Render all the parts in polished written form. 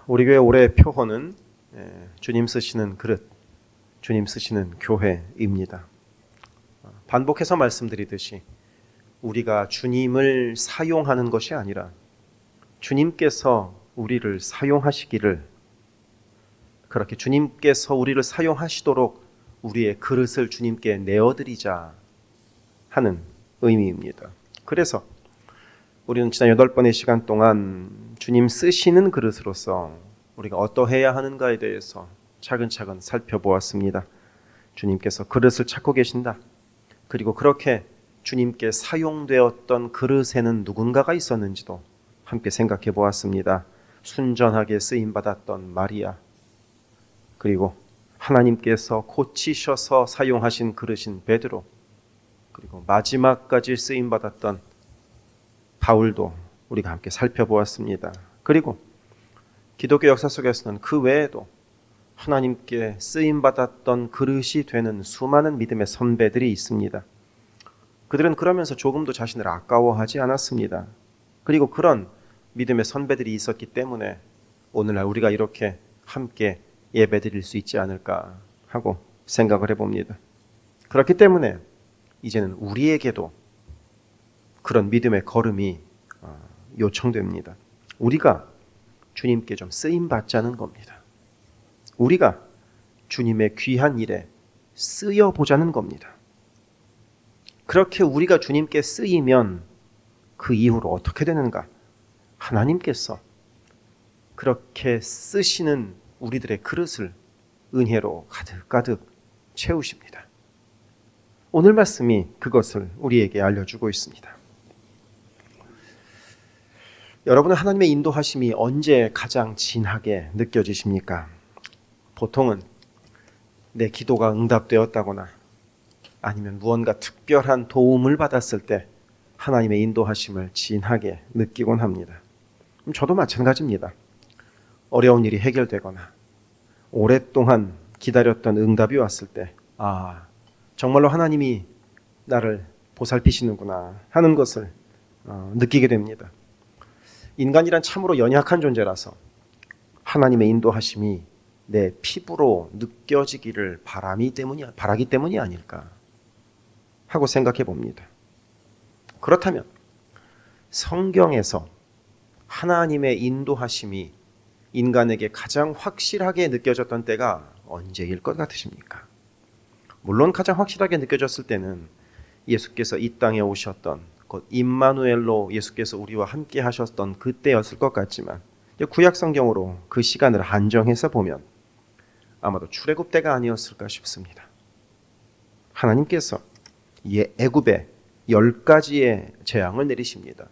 우리 교회 올해 표어는 주님 쓰시는 그릇, 주님 쓰시는 교회입니다. 반복해서 말씀드리듯이 우리가 주님을 사용하는 것이 아니라 주님께서 우리를 사용하시기를, 그렇게 주님께서 우리를 사용하시도록 우리의 그릇을 주님께 내어드리자 하는 의미입니다. 그래서 우리는 지난 8번의 시간 동안 주님 쓰시는 그릇으로서 우리가 어떠해야 하는가에 대해서 차근차근 살펴보았습니다. 주님께서 그릇을 찾고 계신다. 그리고 그렇게 주님께 사용되었던 그릇에는 누군가가 있었는지도 함께 생각해 보았습니다. 순전하게 쓰임받았던 마리아, 그리고 하나님께서 고치셔서 사용하신 그릇인 베드로, 그리고 마지막까지 쓰임받았던 바울도 우리가 함께 살펴보았습니다. 그리고 기독교 역사 속에서는 그 외에도 하나님께 쓰임받았던 그릇이 되는 수많은 믿음의 선배들이 있습니다. 그들은 그러면서 조금도 자신을 아까워하지 않았습니다. 그리고 그런 믿음의 선배들이 있었기 때문에 오늘날 우리가 이렇게 함께 예배드릴 수 있지 않을까 하고 생각을 해봅니다. 그렇기 때문에 이제는 우리에게도 그런 믿음의 걸음이 요청됩니다. 우리가 주님께 좀 쓰임받자는 겁니다. 우리가 주님의 귀한 일에 쓰여보자는 겁니다. 그렇게 우리가 주님께 쓰이면 그 이후로 어떻게 되는가? 하나님께서 그렇게 쓰시는 우리들의 그릇을 은혜로 가득가득 채우십니다. 오늘 말씀이 그것을 우리에게 알려주고 있습니다. 여러분은 하나님의 인도하심이 언제 가장 진하게 느껴지십니까? 보통은 내 기도가 응답되었다거나 아니면 무언가 특별한 도움을 받았을 때 하나님의 인도하심을 진하게 느끼곤 합니다. 저도 마찬가지입니다. 어려운 일이 해결되거나 오랫동안 기다렸던 응답이 왔을 때 정말로 하나님이 나를 보살피시는구나 하는 것을 느끼게 됩니다. 인간이란 참으로 연약한 존재라서 하나님의 인도하심이 내 피부로 느껴지기를 바라기 때문이 아닐까 하고 생각해 봅니다. 그렇다면 성경에서 하나님의 인도하심이 인간에게 가장 확실하게 느껴졌던 때가 언제일 것 같으십니까? 물론 가장 확실하게 느껴졌을 때는 예수께서 이 땅에 오셨던 곧 임마누엘로 예수께서 우리와 함께 하셨던 그때였을 것 같지만 구약 성경으로 그 시간을 한정해서 보면 아마도 출애굽 때가 아니었을까 싶습니다. 하나님께서 애굽에 10가지의 재앙을 내리십니다.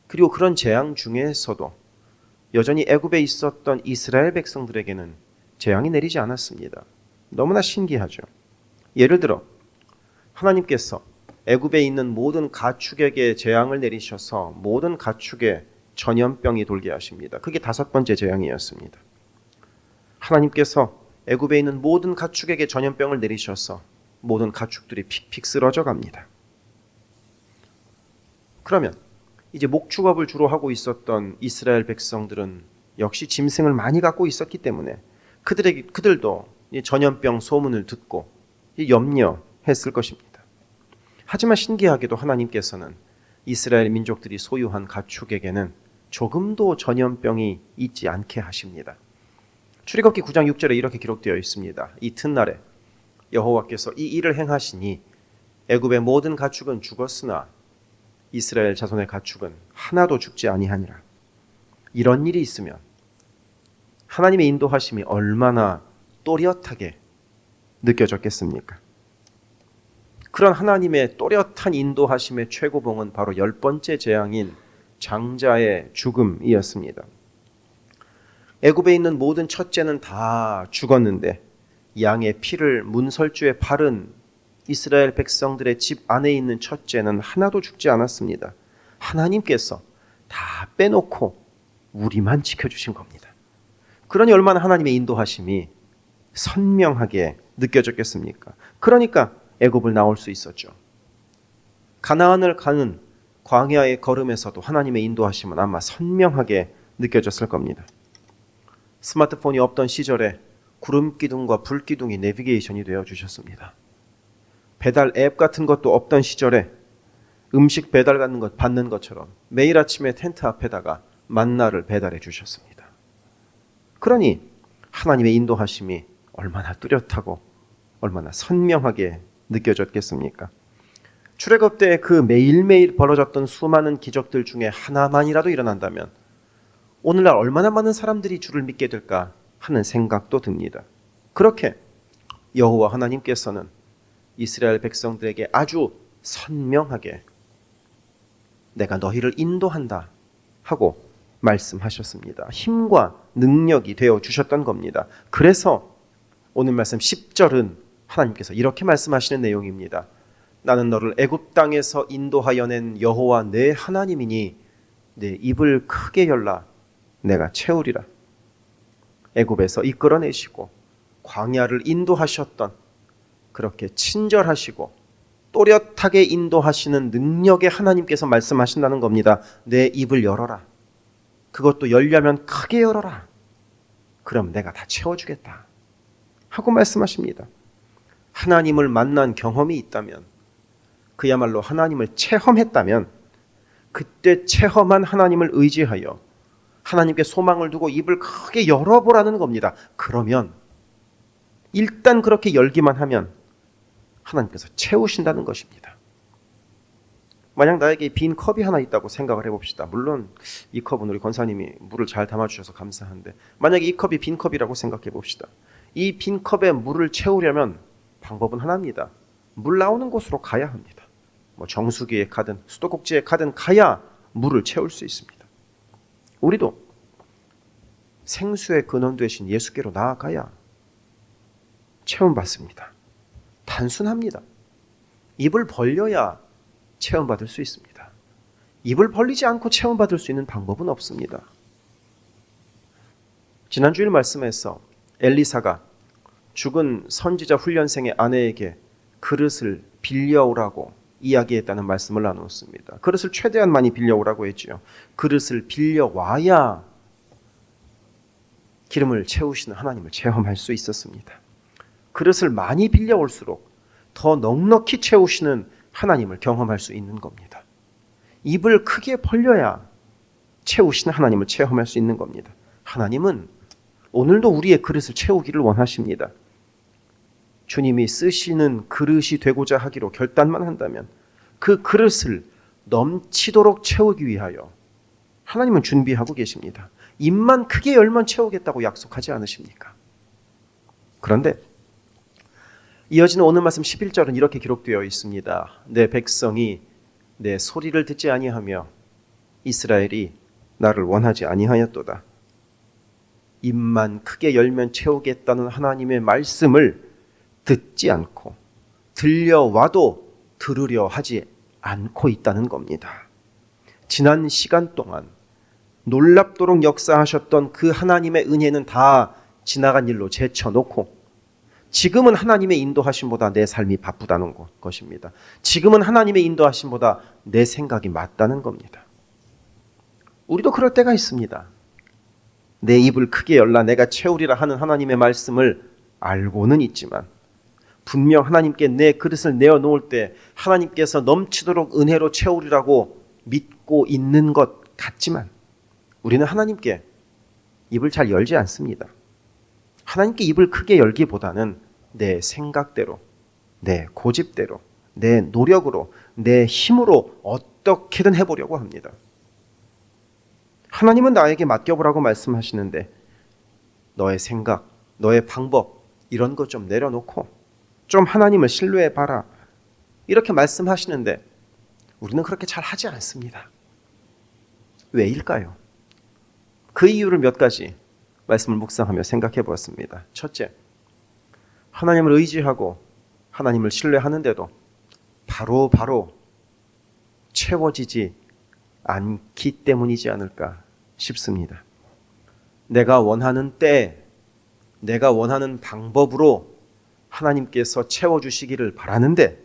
그리고 그런 재앙 중에서도 여전히 애굽에 있었던 이스라엘 백성들에게는 재앙이 내리지 않았습니다. 너무나 신기하죠. 예를 들어 하나님께서 애굽에 있는 모든 가축에게 재앙을 내리셔서 모든 가축에 전염병이 돌게 하십니다. 그게 5번째 재앙이었습니다. 하나님께서 애굽에 있는 모든 가축에게 전염병을 내리셔서 모든 가축들이 픽픽 쓰러져 갑니다. 그러면 이제 목축업을 주로 하고 있었던 이스라엘 백성들은 역시 짐승을 많이 갖고 있었기 때문에 그들도 전염병 소문을 듣고 염려했을 것입니다. 하지만 신기하게도 하나님께서는 이스라엘 민족들이 소유한 가축에게는 조금도 전염병이 있지 않게 하십니다. 출애굽기 9장 6절에 이렇게 기록되어 있습니다. 이튿날에 여호와께서 이 일을 행하시니 애굽의 모든 가축은 죽었으나 이스라엘 자손의 가축은 하나도 죽지 아니하니라. 이런 일이 있으면 하나님의 인도하심이 얼마나 또렷하게 느껴졌겠습니까? 그런 하나님의 또렷한 인도하심의 최고봉은 바로 10번째 재앙인 장자의 죽음이었습니다. 애굽에 있는 모든 첫째는 다 죽었는데 양의 피를 문설주에 바른 이스라엘 백성들의 집 안에 있는 첫째는 하나도 죽지 않았습니다. 하나님께서 다 빼놓고 우리만 지켜주신 겁니다. 그러니 얼마나 하나님의 인도하심이 선명하게 느껴졌겠습니까? 그러니까 애굽을 나올 수 있었죠. 가나안을 가는 광야의 걸음에서도 하나님의 인도하심은 아마 선명하게 느껴졌을 겁니다. 스마트폰이 없던 시절에 구름 기둥과 불 기둥이 내비게이션이 되어 주셨습니다. 배달 앱 같은 것도 없던 시절에 음식 배달 받는 것처럼 매일 아침에 텐트 앞에다가 만나를 배달해 주셨습니다. 그러니 하나님의 인도하심이 얼마나 뚜렷하고 얼마나 선명하게 느껴졌겠습니까? 출애굽 때 그 매일매일 벌어졌던 수많은 기적들 중에 하나만이라도 일어난다면 오늘날 얼마나 많은 사람들이 주를 믿게 될까 하는 생각도 듭니다. 그렇게 여호와 하나님께서는 이스라엘 백성들에게 아주 선명하게 내가 너희를 인도한다 하고 말씀하셨습니다. 힘과 능력이 되어 주셨던 겁니다. 그래서 오늘 말씀 10절은 하나님께서 이렇게 말씀하시는 내용입니다. 나는 너를 애굽 땅에서 인도하여 낸 여호와 내 하나님이니 내 입을 크게 열라 내가 채우리라. 애굽에서 이끌어내시고 광야를 인도하셨던 그렇게 친절하시고 또렷하게 인도하시는 능력의 하나님께서 말씀하신다는 겁니다. 내 입을 열어라. 그것도 열려면 크게 열어라. 그럼 내가 다 채워주겠다 하고 말씀하십니다. 하나님을 만난 경험이 있다면, 그야말로 하나님을 체험했다면 그때 체험한 하나님을 의지하여 하나님께 소망을 두고 입을 크게 열어보라는 겁니다. 그러면 일단 그렇게 열기만 하면 하나님께서 채우신다는 것입니다. 만약 나에게 빈 컵이 하나 있다고 생각을 해봅시다. 물론 이 컵은 우리 권사님이 물을 잘 담아주셔서 감사한데, 만약에 이 컵이 빈 컵이라고 생각해 봅시다. 이 빈 컵에 물을 채우려면 방법은 하나입니다. 물 나오는 곳으로 가야 합니다. 정수기에 가든 수도꼭지에 가든 가야 물을 채울 수 있습니다. 우리도 생수의 근원 되신 예수께로 나아가야 체험받습니다. 단순합니다. 입을 벌려야 체험받을 수 있습니다. 입을 벌리지 않고 체험받을 수 있는 방법은 없습니다. 지난 주일 말씀에서 엘리사가 죽은 선지자 훈련생의 아내에게 그릇을 빌려오라고 이야기했다는 말씀을 나누었습니다. 그릇을 최대한 많이 빌려오라고 했지요. 그릇을 빌려와야 기름을 채우시는 하나님을 체험할 수 있었습니다. 그릇을 많이 빌려올수록 더 넉넉히 채우시는 하나님을 경험할 수 있는 겁니다. 입을 크게 벌려야 채우시는 하나님을 체험할 수 있는 겁니다. 하나님은 오늘도 우리의 그릇을 채우기를 원하십니다. 주님이 쓰시는 그릇이 되고자 하기로 결단만 한다면 그 그릇을 넘치도록 채우기 위하여 하나님은 준비하고 계십니다. 입만 크게 열면 채우겠다고 약속하지 않으십니까? 그런데 이어지는 오늘 말씀 11절은 이렇게 기록되어 있습니다. 내 백성이 내 소리를 듣지 아니하며 이스라엘이 나를 원하지 아니하였도다. 입만 크게 열면 채우겠다는 하나님의 말씀을 듣지 않고 들려와도 들으려 하지 않고 있다는 겁니다. 지난 시간 동안 놀랍도록 역사하셨던 그 하나님의 은혜는 다 지나간 일로 제쳐놓고 지금은 하나님의 인도하심보다 내 삶이 바쁘다는 것입니다. 지금은 하나님의 인도하심보다 내 생각이 맞다는 겁니다. 우리도 그럴 때가 있습니다. 내 입을 크게 열라 내가 채우리라 하는 하나님의 말씀을 알고는 있지만 분명 하나님께 내 그릇을 내어놓을 때 하나님께서 넘치도록 은혜로 채우리라고 믿고 있는 것 같지만 우리는 하나님께 입을 잘 열지 않습니다. 하나님께 입을 크게 열기보다는 내 생각대로, 내 고집대로, 내 노력으로, 내 힘으로 어떻게든 해보려고 합니다. 하나님은 나에게 맡겨보라고 말씀하시는데 너의 생각, 너의 방법 이런 것 좀 내려놓고 좀 하나님을 신뢰해봐라 이렇게 말씀하시는데 우리는 그렇게 잘 하지 않습니다. 왜일까요? 그 이유를 몇 가지 말씀을 묵상하며 생각해 보았습니다. 첫째, 하나님을 의지하고 하나님을 신뢰하는데도 바로 채워지지 않기 때문이지 않을까 싶습니다. 내가 원하는 때에 내가 원하는 방법으로 하나님께서 채워주시기를 바라는데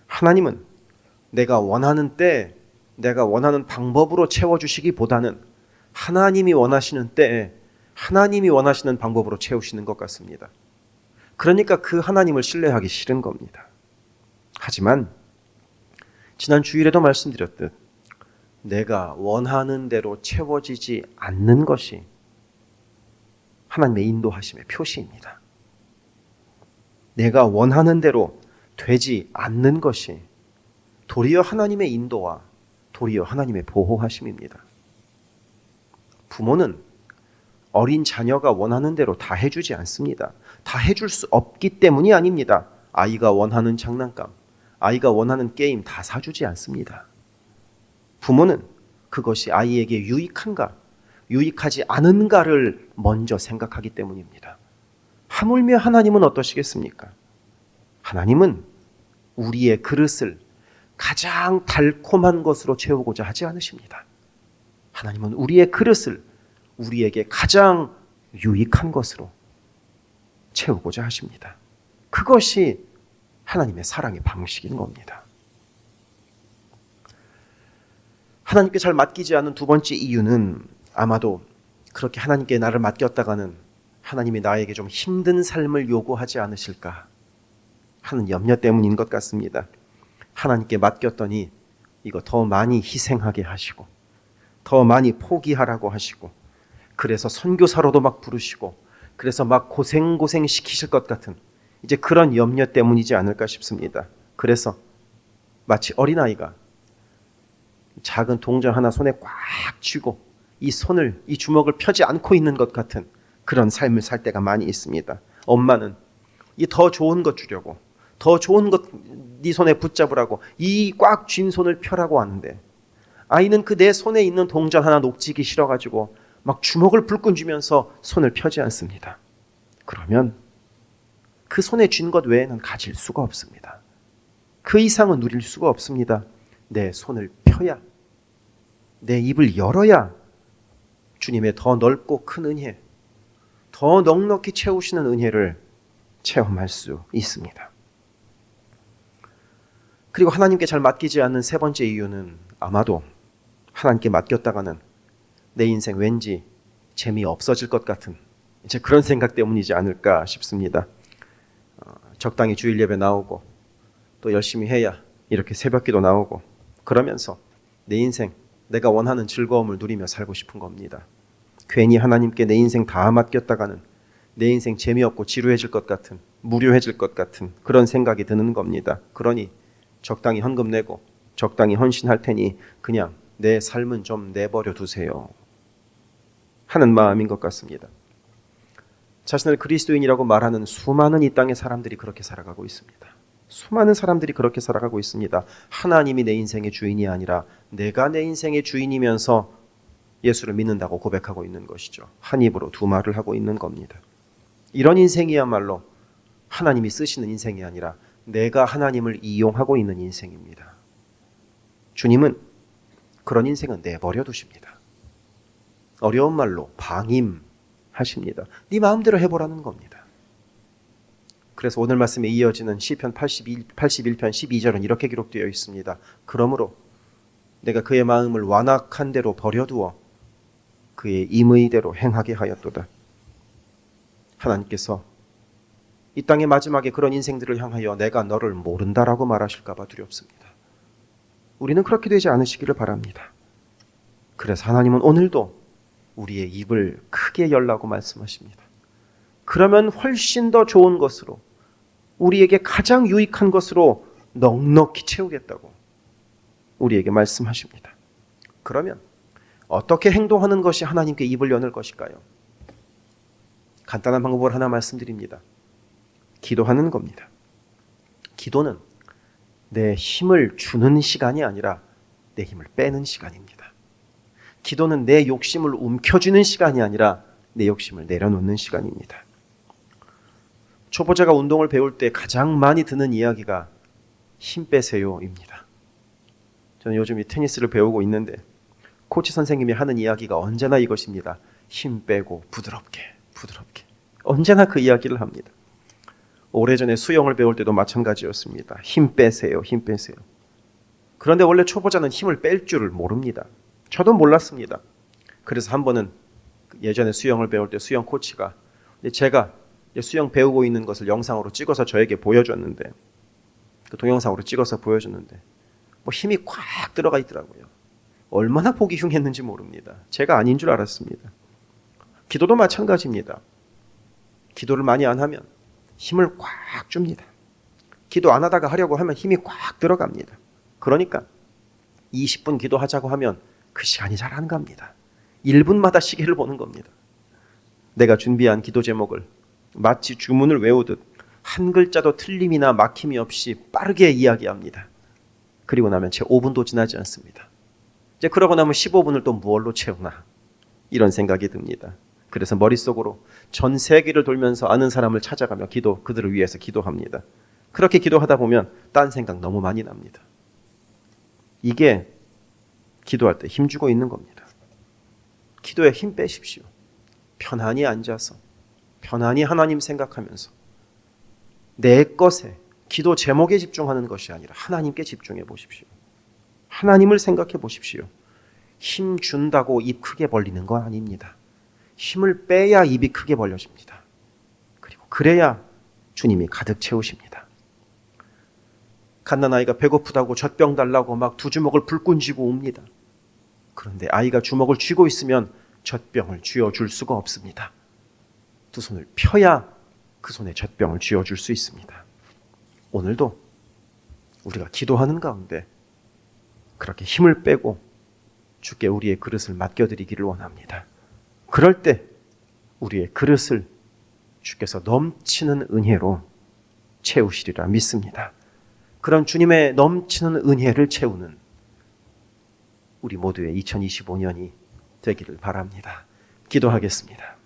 하나님은 내가 원하는 때에 내가 원하는 방법으로 채워주시기보다는 하나님이 원하시는 때에 하나님이 원하시는 방법으로 채우시는 것 같습니다. 그러니까 그 하나님을 신뢰하기 싫은 겁니다. 하지만 지난 주일에도 말씀드렸듯 내가 원하는 대로 채워지지 않는 것이 하나님의 인도하심의 표시입니다. 내가 원하는 대로 되지 않는 것이 도리어 하나님의 인도와 도리어 하나님의 보호하심입니다. 부모는 어린 자녀가 원하는 대로 다 해주지 않습니다. 다 해줄 수 없기 때문이 아닙니다. 아이가 원하는 장난감, 아이가 원하는 게임 다 사주지 않습니다. 부모는 그것이 아이에게 유익한가, 유익하지 않은가를 먼저 생각하기 때문입니다. 하물며 하나님은 어떠시겠습니까? 하나님은 우리의 그릇을 가장 달콤한 것으로 채우고자 하지 않으십니다. 하나님은 우리의 그릇을 우리에게 가장 유익한 것으로 채우고자 하십니다. 그것이 하나님의 사랑의 방식인 겁니다. 하나님께 잘 맡기지 않은 두 번째 이유는 아마도 그렇게 하나님께 나를 맡겼다가는 하나님이 나에게 좀 힘든 삶을 요구하지 않으실까 하는 염려 때문인 것 같습니다. 하나님께 맡겼더니 이거 더 많이 희생하게 하시고 더 많이 포기하라고 하시고 그래서 선교사로도 막 부르시고 그래서 막 고생 시키실 것 같은 이제 그런 염려 때문이지 않을까 싶습니다. 그래서 마치 어린아이가 작은 동전 하나 손에 꽉 쥐고 이 주먹을 펴지 않고 있는 것 같은 그런 삶을 살 때가 많이 있습니다. 엄마는 이 더 좋은 것 주려고 더 좋은 것 네 손에 붙잡으라고 이 꽉 쥔 손을 펴라고 하는데 아이는 그 내 손에 있는 동전 하나 놓치기 싫어가지고 막 주먹을 불끈 쥐면서 손을 펴지 않습니다. 그러면 그 손에 쥔 것 외에는 가질 수가 없습니다. 그 이상은 누릴 수가 없습니다. 내 손을 펴야, 내 입을 열어야 주님의 더 넓고 큰 은혜, 더 넉넉히 채우시는 은혜를 체험할 수 있습니다. 그리고 하나님께 잘 맡기지 않는 세 번째 이유는 아마도 하나님께 맡겼다가는 내 인생 왠지 재미없어질 것 같은 이제 그런 생각 때문이지 않을까 싶습니다. 적당히 주일 예배 나오고 또 열심히 해야 이렇게 새벽기도 나오고 그러면서 내 인생 내가 원하는 즐거움을 누리며 살고 싶은 겁니다. 괜히 하나님께 내 인생 다 맡겼다가는 내 인생 재미없고 지루해질 것 같은 무료해질 것 같은 그런 생각이 드는 겁니다. 그러니 적당히 헌금 내고 적당히 헌신할 테니 그냥 내 삶은 좀 내버려 두세요 하는 마음인 것 같습니다. 자신을 그리스도인이라고 말하는 수많은 이 땅의 사람들이 그렇게 살아가고 있습니다. 수많은 사람들이 그렇게 살아가고 있습니다. 하나님이 내 인생의 주인이 아니라 내가 내 인생의 주인이면서 예수를 믿는다고 고백하고 있는 것이죠. 한 입으로 두 말을 하고 있는 겁니다. 이런 인생이야말로 하나님이 쓰시는 인생이 아니라 내가 하나님을 이용하고 있는 인생입니다. 주님은 그런 인생은 내버려 두십니다. 어려운 말로 방임하십니다. 네 마음대로 해보라는 겁니다. 그래서 오늘 말씀에 이어지는 시편 81편 12절은 이렇게 기록되어 있습니다. 그러므로 내가 그의 마음을 완악한 대로 버려두어 그의 임의대로 행하게 하였도다. 하나님께서 이 땅의 마지막에 그런 인생들을 향하여 내가 너를 모른다라고 말하실까 봐 두렵습니다. 우리는 그렇게 되지 않으시기를 바랍니다. 그래서 하나님은 오늘도 우리의 입을 크게 열라고 말씀하십니다. 그러면 훨씬 더 좋은 것으로 우리에게 가장 유익한 것으로 넉넉히 채우겠다고 우리에게 말씀하십니다. 그러면 어떻게 행동하는 것이 하나님께 입을 여는 것일까요? 간단한 방법을 하나 말씀드립니다. 기도하는 겁니다. 기도는 내 힘을 주는 시간이 아니라 내 힘을 빼는 시간입니다. 기도는 내 욕심을 움켜쥐는 시간이 아니라 내 욕심을 내려놓는 시간입니다. 초보자가 운동을 배울 때 가장 많이 듣는 이야기가 힘 빼세요입니다. 저는 요즘 이 테니스를 배우고 있는데 코치 선생님이 하는 이야기가 언제나 이것입니다. 힘 빼고 부드럽게 언제나 그 이야기를 합니다. 오래전에 수영을 배울 때도 마찬가지였습니다. 힘 빼세요. 그런데 원래 초보자는 힘을 뺄 줄을 모릅니다. 저도 몰랐습니다. 그래서 한 번은 예전에 수영을 배울 때 수영 코치가 제가 수영 배우고 있는 것을 영상으로 찍어서 저에게 보여줬는데, 그 동영상으로 찍어서 보여줬는데 뭐 힘이 꽉 들어가 있더라고요. 얼마나 보기 흉했는지 모릅니다. 제가 아닌 줄 알았습니다. 기도도 마찬가지입니다. 기도를 많이 안 하면 힘을 꽉 줍니다. 기도 안 하다가 하려고 하면 힘이 꽉 들어갑니다. 그러니까 20분 기도하자고 하면 그 시간이 잘 안 갑니다. 1분마다 시계를 보는 겁니다. 내가 준비한 기도 제목을 마치 주문을 외우듯 한 글자도 틀림이나 막힘이 없이 빠르게 이야기합니다. 그리고 나면 채 5분도 지나지 않습니다. 이제 그러고 나면 15분을 또 무얼로 채우나, 이런 생각이 듭니다. 그래서 머릿속으로 전 세계를 돌면서 아는 사람을 찾아가며 그들을 위해서 기도합니다. 그렇게 기도하다 보면 딴 생각 너무 많이 납니다. 이게 기도할 때 힘주고 있는 겁니다. 기도에 힘 빼십시오. 편안히 앉아서 편안히 하나님 생각하면서 내 것에, 기도 제목에 집중하는 것이 아니라 하나님께 집중해 보십시오. 하나님을 생각해 보십시오. 힘 준다고 입 크게 벌리는 건 아닙니다. 힘을 빼야 입이 크게 벌려집니다. 그리고 그래야 주님이 가득 채우십니다. 갓난아이가 배고프다고 젖병 달라고 막 두 주먹을 불끈 쥐고 옵니다. 그런데 아이가 주먹을 쥐고 있으면 젖병을 쥐어줄 수가 없습니다. 두 손을 펴야 그 손에 젖병을 쥐어줄 수 있습니다. 오늘도 우리가 기도하는 가운데 그렇게 힘을 빼고 주께 우리의 그릇을 맡겨드리기를 원합니다. 그럴 때 우리의 그릇을 주께서 넘치는 은혜로 채우시리라 믿습니다. 그런 주님의 넘치는 은혜를 채우는 우리 모두의 2025년이 되기를 바랍니다. 기도하겠습니다.